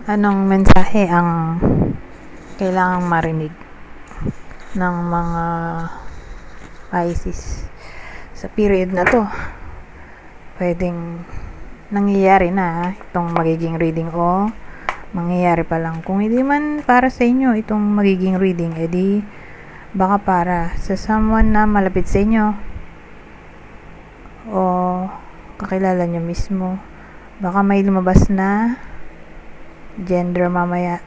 Anong mensahe ang kailangang marinig ng mga Pisces sa period na to? Pwedeng nangyayari na itong magiging reading o mangyayari pa lang. Kung hindi man para sa inyo itong magiging reading, edi baka para sa someone na malapit sa inyo o kakilala nyo mismo. Baka may lumabas na gender mamaya.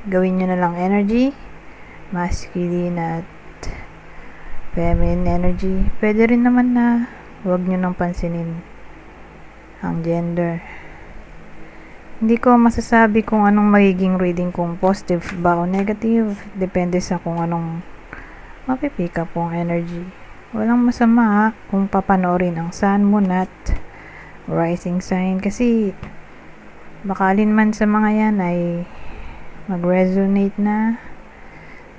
Gawin nyo na lang energy, masculine at feminine energy. Pwede rin naman na huwag nyo nang pansinin ang gender. Hindi ko masasabi kung anong magiging reading, kung positive ba o negative. Depende sa kung anong mapipika pong energy. Walang masama kung papanoorin ang sun, moon at rising sign, kasi baka alin man sa mga yan ay mag-resonate na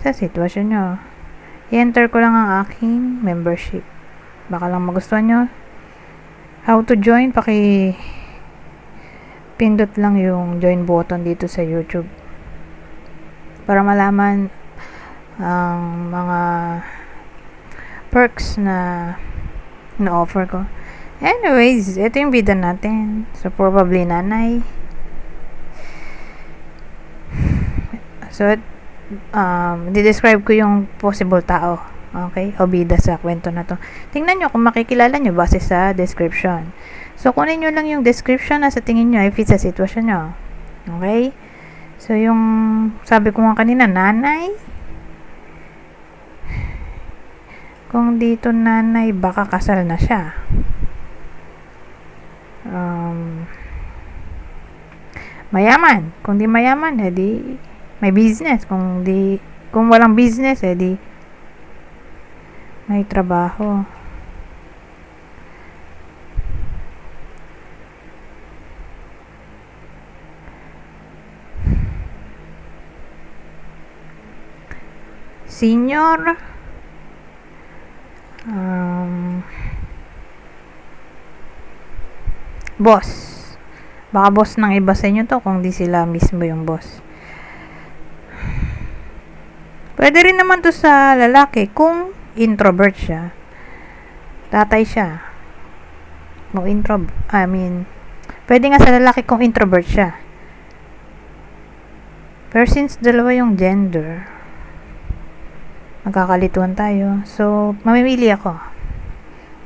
sa sitwasyon nyo. I-enter ko lang ang aking membership. Baka lang magustuhan nyo. How to join? Pindot lang yung join button dito sa YouTube para malaman ang mga perks na na-offer ko. Anyways, ito yung bida natin. So, probably nanay. So, di-describe ko yung possible tao. Okay? O bida sa kwento na to. Tingnan nyo kung makikilala nyo base sa description. So, kunin nyo lang yung description na sa tingin nyo ay fit sa sitwasyon nyo. Okay? So, yung sabi ko nga kanina, nanay. Kung dito nanay, baka kasal na siya. Mayaman. Kung di mayaman, edi may business. Kung walang business, edi may trabaho. Senior. Boss. Baka boss ng iba sa inyo to kung di sila mismo yung boss. Pwede rin naman to sa lalaki kung introvert siya. Tatay siya. Pwede nga sa lalaki kung introvert siya. Pero since dalawa yung gender, magkakalituan tayo. So, mamimili ako.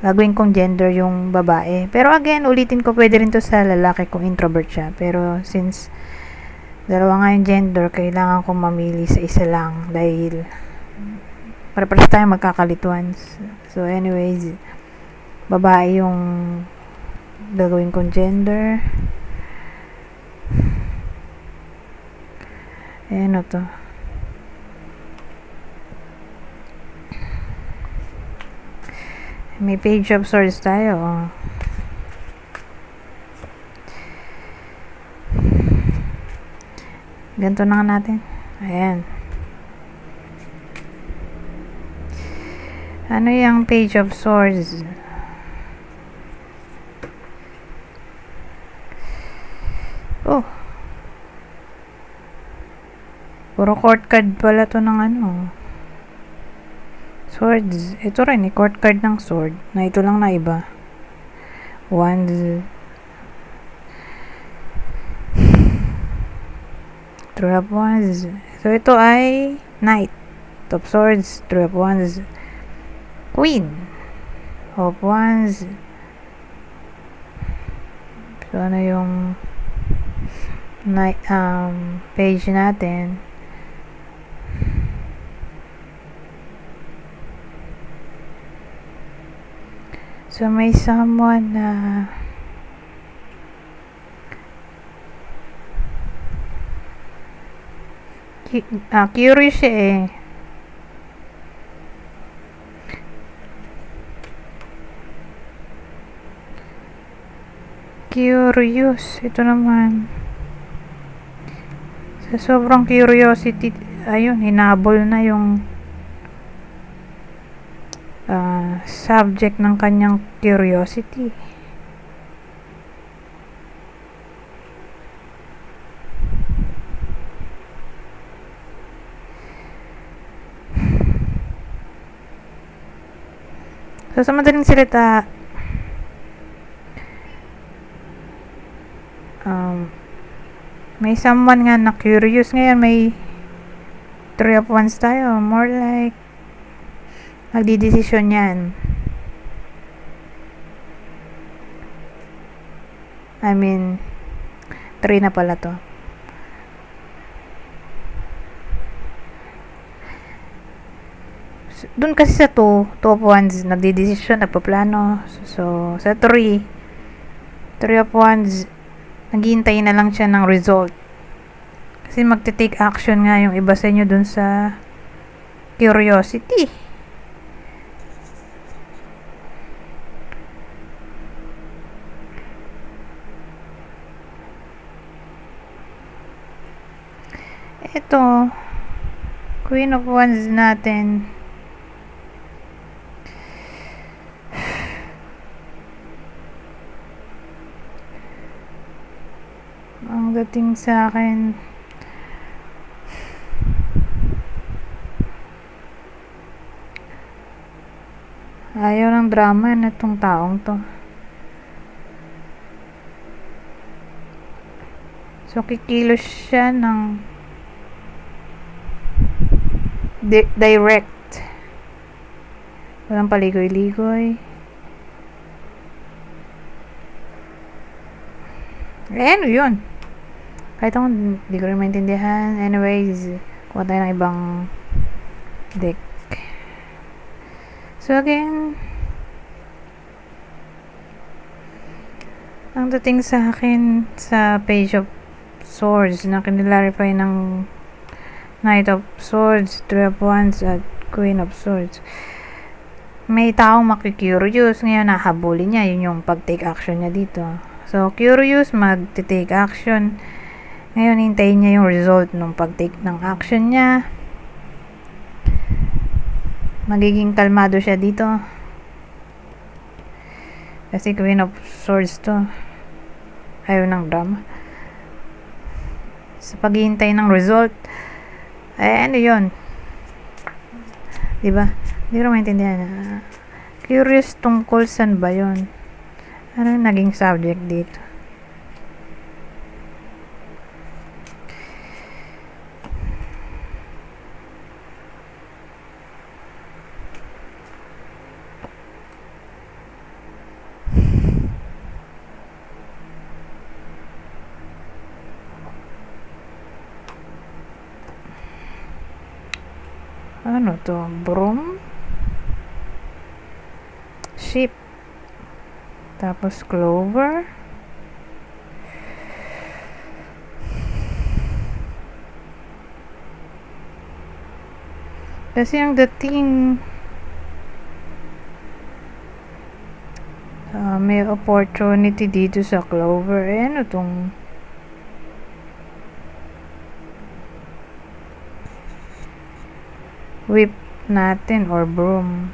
Gagawin kong gender yung babae. Pero again, ulitin ko, pwede rin to sa lalaki kung introvert siya. Pero since dalawa nga yung gender, kailangan kong mamili sa isa lang dahil para tayo magkakalituan. So anyways, babae yung gagawin kong gender. Ano to? May page of swords tayo. Ganito na nga natin. Ayan. Ano yung page of swords? Oh. Puro court card pala to ng ano. Swords. Ito rin, court card ng sword. Na ito lang na iba. Wands. Three of Wands. So, ito ay Knight of Swords. Three of Wands. Queen of Wands. So, ano yung page natin? So, may someone na curious siya eh. Curious. Ito naman. Sa sobrang curiosity, ayun, hinabol na yung subject ng kanyang curiosity. So, sa madaling salita, may someone nga na curious ngayon, may 3 of Wands tayo, more like magdidesisyon yan. I mean, 3 na pala to. Doon kasi sa 2 of Wands, nagdidesisyon, nagpaplano. So, sa 3 of Wands, naghihintay na lang siya ng result. Kasi magte-take action nga yung iba sa inyo dun sa curiosity. Ito, Queen of Wands natin. Ang dating sa akin, ayaw ng drama na itong taong to. So, kikilos siya ng direct. Walang paligoy-ligoy. Ano yun? Kahit ako, hindi ko rin maintindihan. Anyways, kuha tayo ng ibang deck. So again, ang dating sa akin sa Page of Swords na kinilarify ng Knight of Swords, 3 of Wands at Queen of Swords, may taong makikurious ngayon, nahabulin niya, yun yung pag-take action niya dito. So curious, mag-take action. Ngayon, hintayin niya yung result ng pag-take ng action niya. Magiging kalmado siya dito. Kasi Queen of Swords to. Ayaw ng drama. Sa paghihintay ng result, ano yun? Diba? Hindi ko maintindihan. Curious tungkol saan ba yun? Ano yung naging subject dito? Ano to? Broom? Sheep. Tapos clover. Kasi ang dating may opportunity dito sa clover. Ano tong whip natin or broom?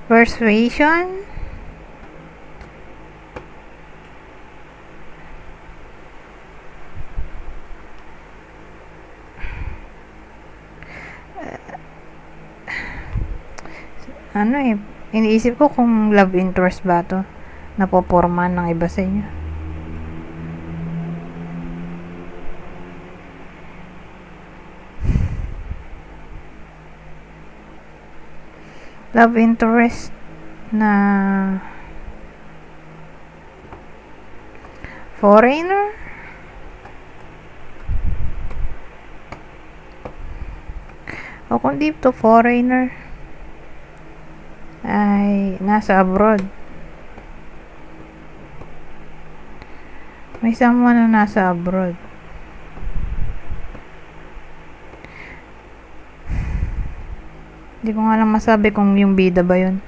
Persuasion. Iniisip ko kung love interest ba to napoporma ng iba sa inyo. Love interest na foreigner. O kung di to foreigner, ay nasa abroad. May someone na nasa abroad. Hindi ko nga lang masabi kung yung bida ba yun.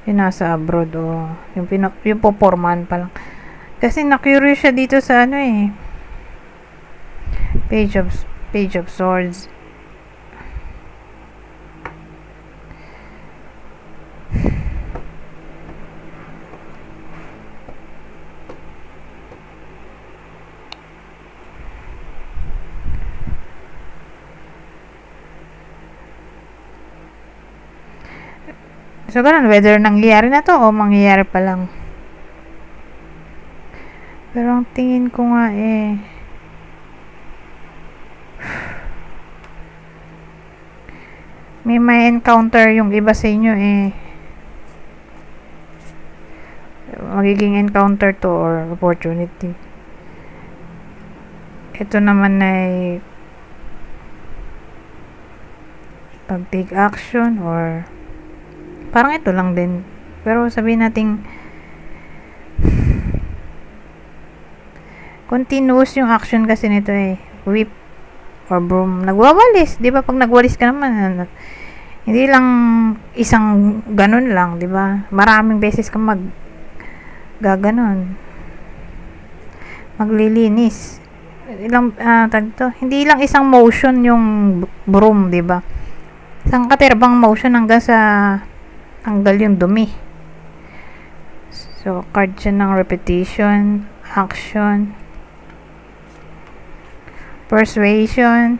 Yung nasa abroad o yung poporman pa lang. Kasi na-curious siya dito sa Page of Page of Swords. So, ganun, whether nangyayari na to o mangyayari pa lang. Pero ang tingin ko nga may encounter yung iba sa inyo magiging encounter to or opportunity. Ito naman ay pag-take action or parang ito lang din. Pero sabihin nating continuous yung action kasi nito whip or broom. Nagwawalis, di ba? Pag nagwalis ka naman, hindi lang isang ganun lang, di ba? Maraming beses ka gaganon. Maglilinis. Hindi lang isang motion yung broom, di ba? Isang katerbang motion hanggang sa tanggal yung dumi. So, card siya ng repetition, action, persuasion,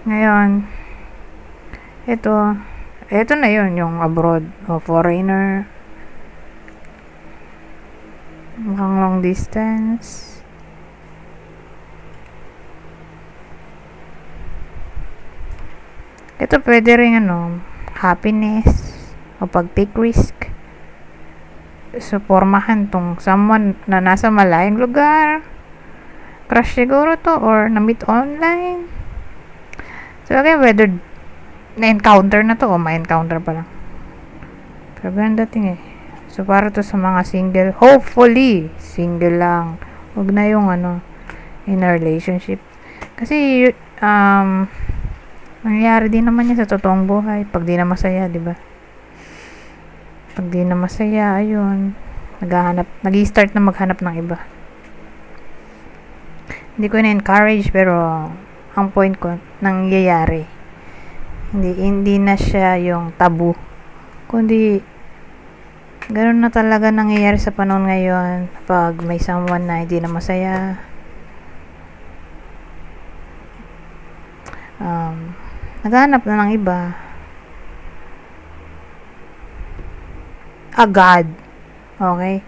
ngayon ito na yun, yung abroad o foreigner, mukhang long distance. Ito pwede rin happiness o pag-take risk. So, pormahan tong someone na nasa malayong lugar. Crush siguro to or na-meet online. So, again, whether na-encounter na to o ma-encounter pa lang. Pero ganun dating So, para to sa mga single. Hopefully, single lang. Huwag na yung in a relationship. Kasi, nangyayari din naman yan sa totoong buhay. Pag di na masaya, di ba? Pag di na masaya, ayun. Nag-i-start na maghanap ng iba. Hindi ko na-encourage, pero ang point ko, nangyayari. Hindi na siya yung tabu. Kundi, ganun na talaga nangyayari sa panahon ngayon. Pag may someone na hindi na masaya, naghanap na ng iba. Agad. Okay?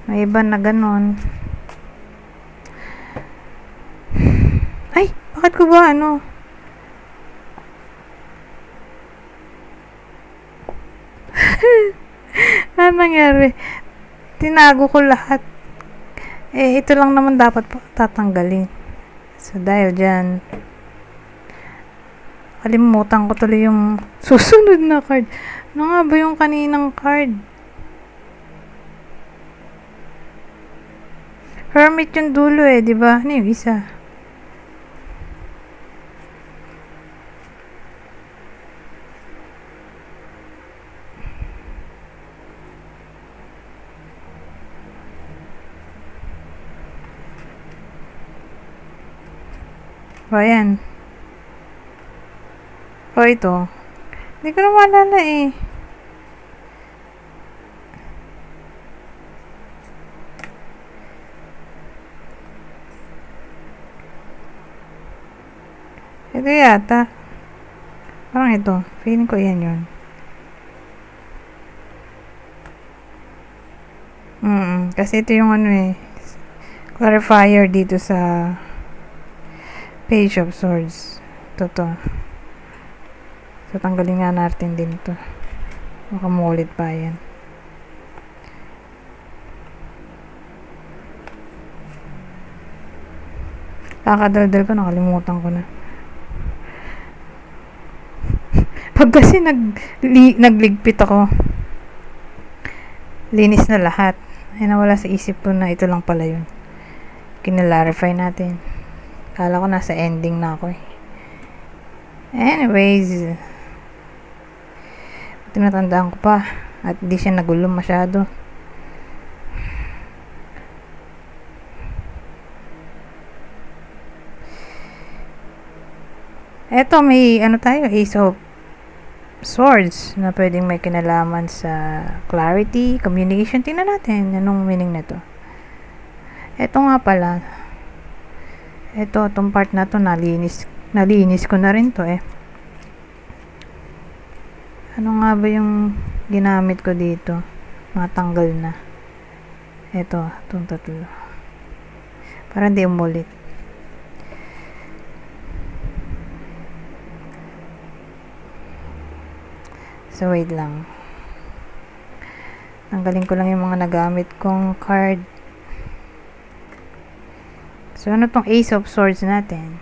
May iba na ganun. Ay! Bakit ko ba ano nangyari? Tinago ko lahat. Ito lang naman dapat tatanggalin. So, dahil dyan, kalimutan ko tuloy yung susunod na card. Ano nga ba yung kaninang card? Hermit yung dulo di ba? Ano yung isa? O, ayan. O, ito. Hindi ko na maalala Ito yata. Parang ito. Feeling ko yan yun. Kasi ito yung clarifier dito sa Page of Swords. Ito. So, tanggalin nga natin din ito. Baka maulit pa yan. Kakadaldal ko, nakalimutan ko na. Pag kasi nagligpit ako, linis na lahat. Ay, nawala sa isip ko na ito lang pala yun. Kinalarify natin. Kala ko nasa ending na ako eh. Anyways, tinatandaan ko pa. At di siya nagulo masyado. Eto, may tayo, Ace of Swords na pwedeng may kinalaman sa clarity, communication. Tingnan natin anong meaning nito. Eto nga pala. Itong part na to nalinis ko na rin to eh. Ano nga ba yung ginamit ko dito? Matanggal na. Itong tatlo. Para hindi umulit. So, wait lang. Tanggalin ko lang yung mga nagamit kong card. So, ano tong Ace of Swords natin?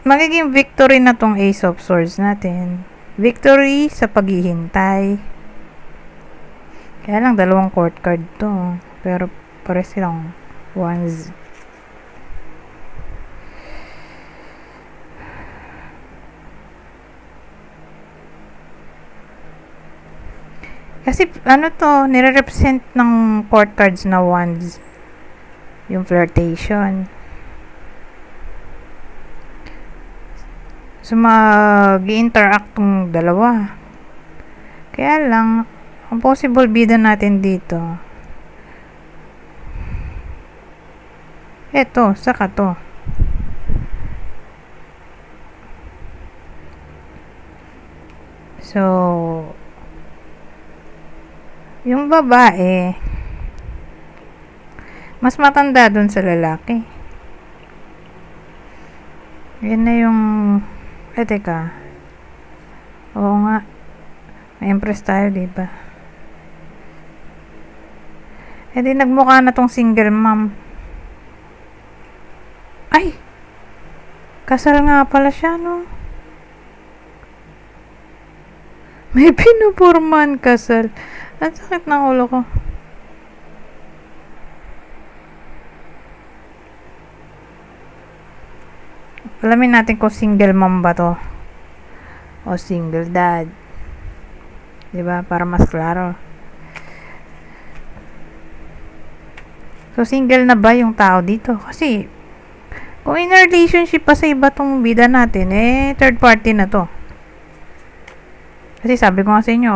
Magiging victory na tong Ace of Swords natin. Victory sa paghihintay. Kaya lang, dalawang court card to. Pero, pare silang wands. Kasi, nire-represent ng court cards na wands. Yung flirtation. So, mag-interact tong dalawa. Kaya lang, ang possible bida natin dito. Eto, saka to. So, yung babae, mas matanda dun sa lalaki. Yan na yung teka. Oo nga. May impress tayo, diba? Di nagmukha na tong single mom. Ay! Kasal nga pala siya, no? May pinupurman kasal. Ang sakit ng ulo ko. Alamin natin kung single mom ba to o single dad, diba, para mas klaro. So, single na ba yung tao dito? Kasi kung in a relationship pa sa iba tong bida natin, third party na to. Kasi sabi ko nga sa inyo,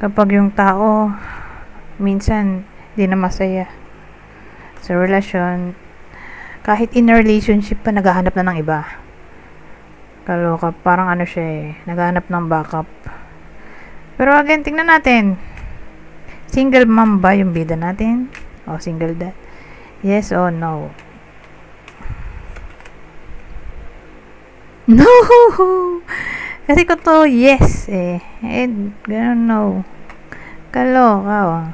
kapag yung tao minsan di na masaya sa relasyon, kahit in a relationship pa, naghahanap na ng iba. Kaloka, parang siya naghahanap ng backup. Pero again, tingnan natin. Single mom ba yung bida natin? O single dad? Yes or no? No! Kasi ko to, yes ganun no. Kaloka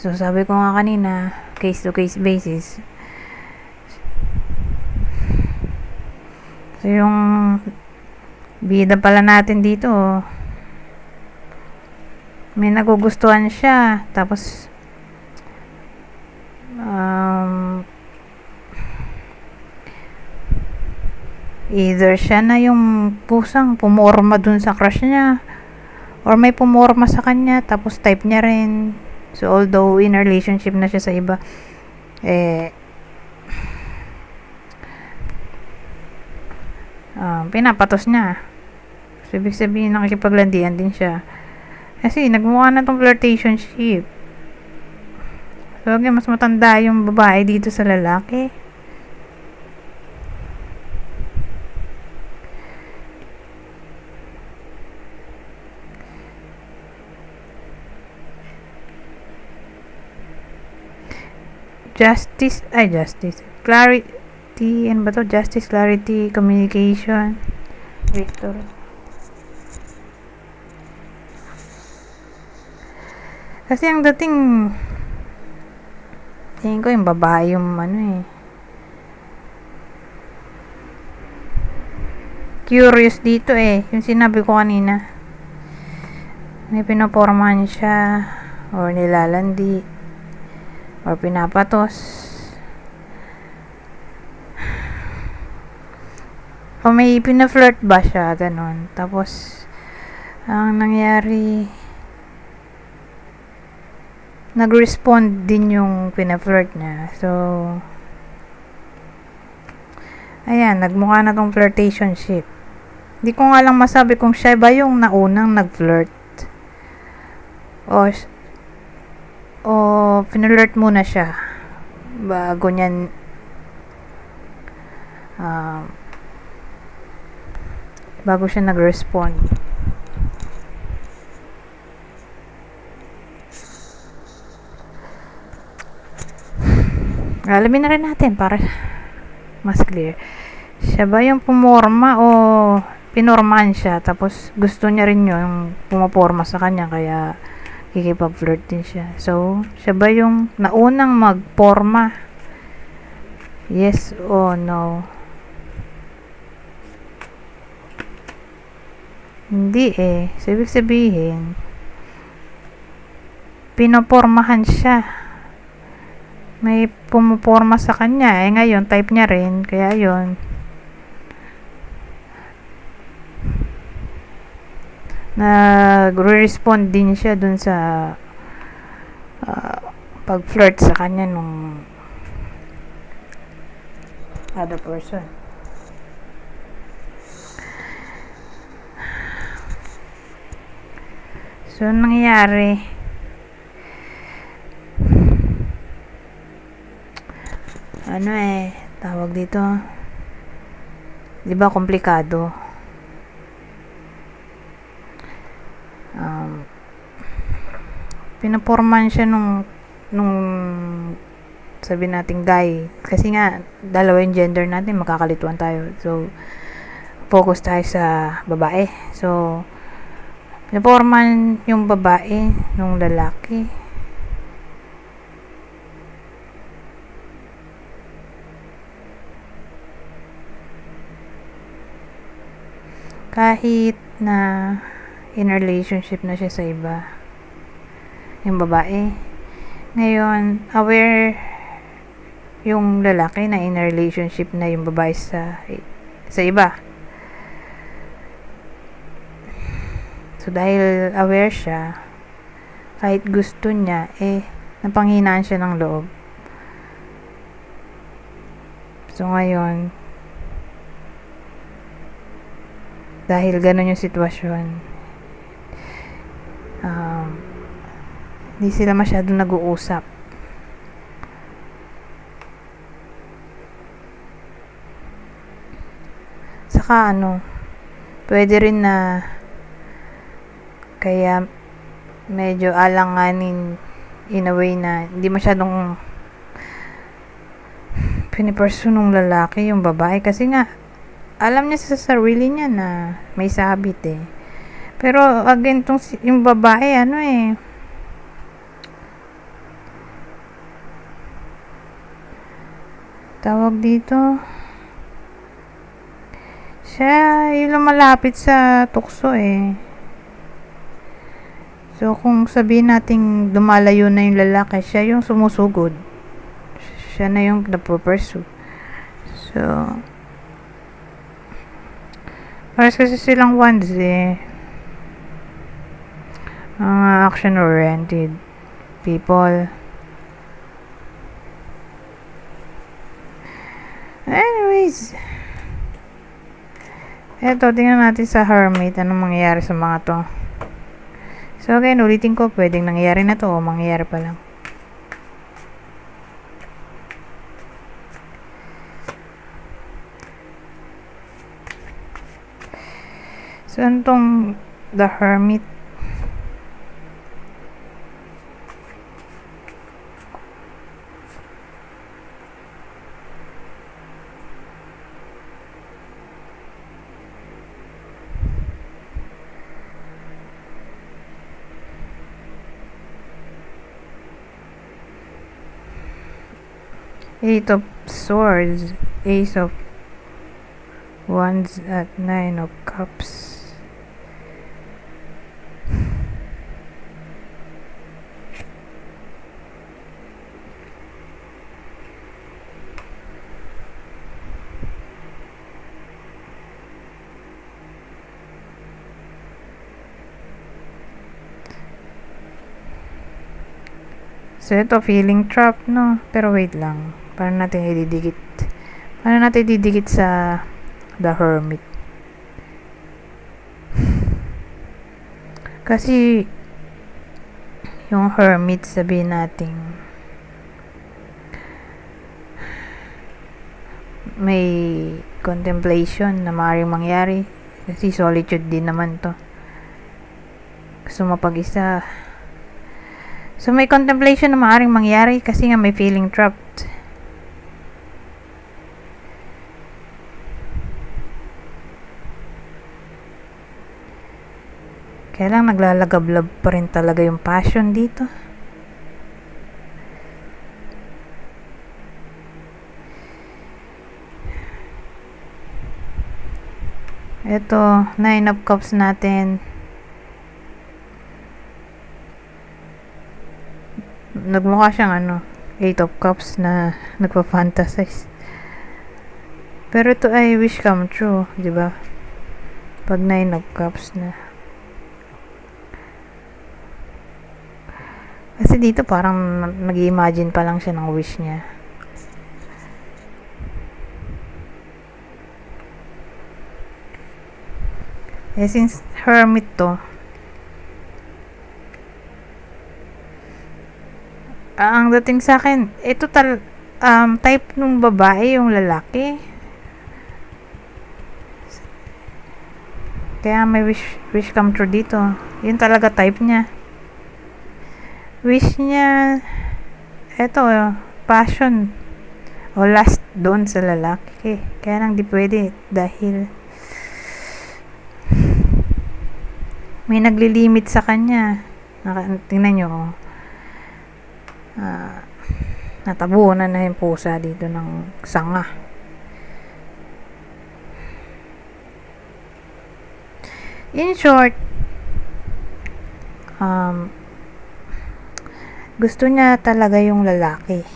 So, sabi ko nga kanina, case-to-case basis. So, yung bida pala natin dito, may nagugustuhan siya. Tapos, either siya na yung pusang pumorma dun sa crush niya, or may pumorma sa kanya, tapos type niya rin. So, although in a relationship na siya sa iba, pinapatos niya. So, ibig sabihin, nakikipaglandian din siya. Kasi, nagmukha na tong flirtationship. So, okay, mas matanda yung babae dito sa lalaki. clarity, ano ba to? Justice, clarity, communication, victory. Kasi ang dating, tingin ko yung babae yung curious dito yung sinabi ko kanina. May pinapormahan siya, or nilalandi, or pinapatos, o may pina-flirt ba siya, ganon. Tapos ang nangyari, nag-respond din yung pina-flirt niya. So ayan, nagmukha na tong flirtationship. Hindi ko nga lang masabi kung siya ba yung naunang nag-flirt o pinalert muna siya bago niyan bago siya nag-respond. Alamin na rin natin para mas clear. Siya ba yung pumorma o pinormahan siya, tapos gusto niya rin yung pumaporma sa kanya, kaya kikipag-flirt din siya. So, siya ba yung naunang magporma? Yes o no? Hindi So, ibig sabihin, pinopormahan siya. May pumuporma sa kanya. Ngayon, type niya rin. Kaya yun. Nag-respond din siya dun sa pag-flirt sa kanya nung other person. So, nangyari, tawag dito, di ba komplikado? Pinaporman siya nung sabi nating guy, kasi nga dalawa yung gender natin, makakalituan tayo. So, focus tayo sa babae. So, pinaporman yung babae nung lalaki. Kahit na in relationship na siya sa iba, yung babae. Ngayon, aware yung lalaki na in relationship na yung babae sa iba. So, dahil aware siya, kahit gusto niya, napanghinaan siya ng loob. So, ngayon, dahil ganun yung sitwasyon, hindi sila masyadong nag-uusap. Saka pwede rin na kaya medyo alanganin in a way na hindi masyadong pinipursue nung lalaki yung babae, kasi nga alam niya sa sarili niya na may sabit Pero again, yung babae tawag dito, siya yung lumalapit sa tukso So, kung sabihin nating dumalayo na yung lalaki, siya yung sumusugod. Siya na yung napupursue. So, pares kasi silang ones mga action-oriented people. Anyways, eto, tingnan natin sa Hermit, anong mangyayari sa mga to. So, again, ulitin ko, pwedeng nangyayari na to o mangyayari pa lang. So, itong The Hermit, Eight of Swords, Ace of Wands at Nine of Cups. So, ito, feeling trap, no? Pero wait lang. Paano natin ididikit? Paano natin ididikit sa The Hermit? Kasi, yung Hermit, sabihin natin, may contemplation na maaaring mangyari. Kasi solitude din naman to. Gusto mapag-isa. So, may contemplation na maaaring mangyari kasi nga may feeling trapped. Kaya lang naglalagablab pa rin talaga yung passion dito. Ito, Nine of Cups natin. Nagmukha siyang Eight of Cups na nagpa-fantasize. Pero ito ay wish come true, di ba? Pag Nine of Cups na. Kasi dito parang nag-imagine pa lang siya ng wish niya. Since Hermit to, ang dating sa akin, ito type nung babae yung lalaki. Kaya may wish come true dito. Yun talaga type niya. Wish niya, eto, passion o last doon sa lalaki. Kaya lang di pwede dahil may naglilimit sa kanya. Tingnan nyo, natabunan na yung pusa dito ng sanga. In short, gusto niya talaga yung lalaki.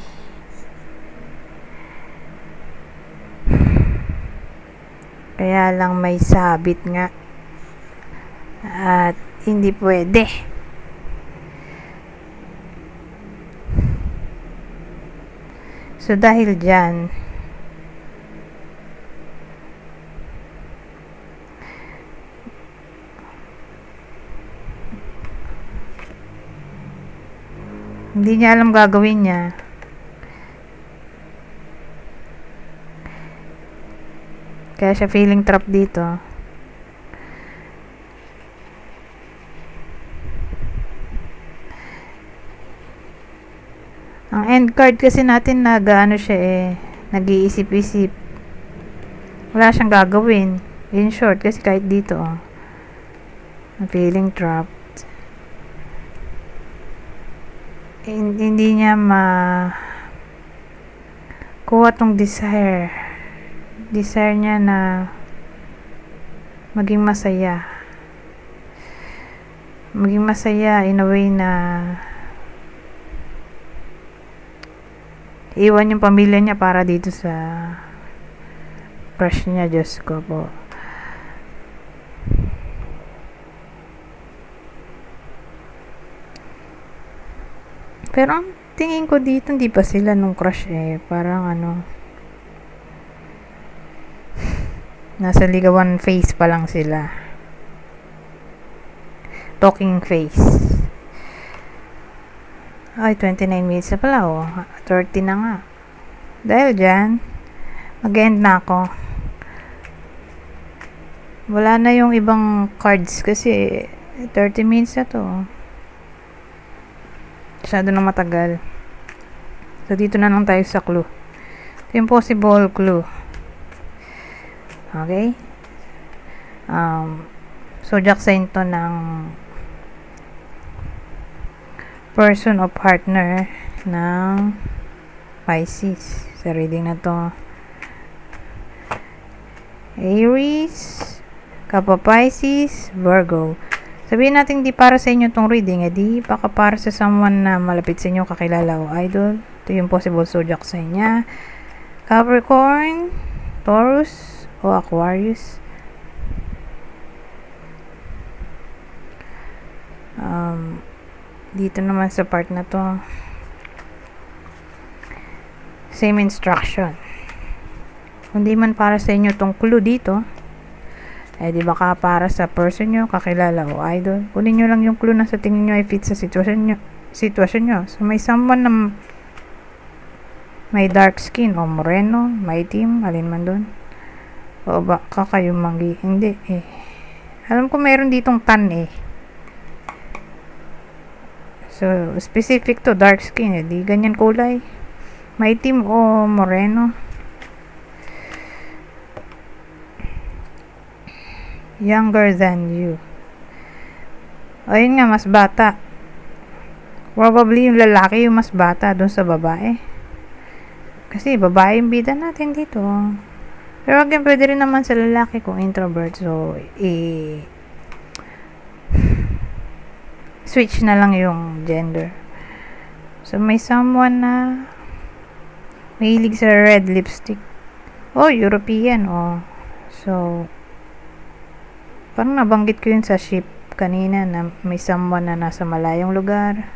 Kaya lang may sabit nga at hindi pwede. So, dahil dyan, hindi niya alam gagawin niya. Kaya siya feeling trap dito. Ang end card kasi natin siya nag-iisip-isip. Wala siyang gagawin. In short, kasi kahit dito, feeling trapped. Hindi niya kuha tong desire niya na maging masaya in a way na iwan yung pamilya niya para dito sa crush niya. Diyos ko po. Pero ang tingin ko dito, hindi pa sila nung crush parang nasa ligawan phase pa lang sila. Talking phase. Ay, 29 minutes na pala, 30 na nga. Dahil dyan, mag-end na ako. Wala na yung ibang cards kasi 30 minutes na to. Masyado na matagal. So, dito na lang tayo sa clue. Ito yung possible clue. Okay? Zodiac sign to ng person o partner ng Pisces. sa reading na to. Aries, Kapwa Pisces, Virgo. Sabihin natin di para sa inyo tong reading, di baka para sa someone na malapit sa inyo, kakilala o idol. Ito yung possible zodiac sign niya. Capricorn, Taurus, o Aquarius. Dito naman sa part na to, same instruction. Kung di man para sa inyo tong clue dito, di baka para sa person nyo, kakilala o idol. Kunin nyo lang yung clue na sa tingin nyo ay fit sa sitwasyon nyo. So may someone na may dark skin o moreno, may team, alin man dun. O baka kayo hindi alam ko mayroon ditong tan So specific to dark skin, di ganyan kulay. May team o moreno. Younger than you. Ayun nga, mas bata. Probably yung lalaki yung mas bata dun sa babae. Kasi babae yung bida natin dito. Pero again, pwede rin naman sa lalaki kung introvert. So, switch na lang yung gender. So, may someone na mahilig sa red lipstick. European. So, parang nabanggit ko yun sa ship kanina na may someone na nasa malayong lugar.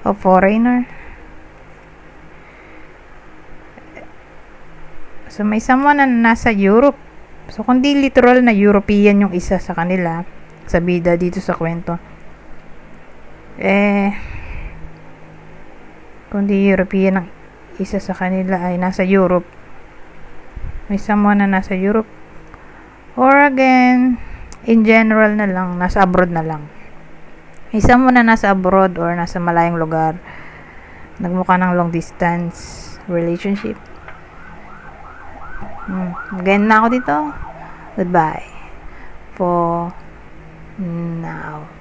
Foreigner. So, may someone na nasa Europe. So, kung di literal na European yung isa sa kanila, sa bida dito sa kwento, kung di European ang isa sa kanila ay nasa Europe, may someone na nasa Europe. Or again, in general na lang, nasa abroad na lang. May someone na nasa abroad or nasa malayong lugar, nagmukha ng long distance relationship. Again na ako dito. Goodbye for now.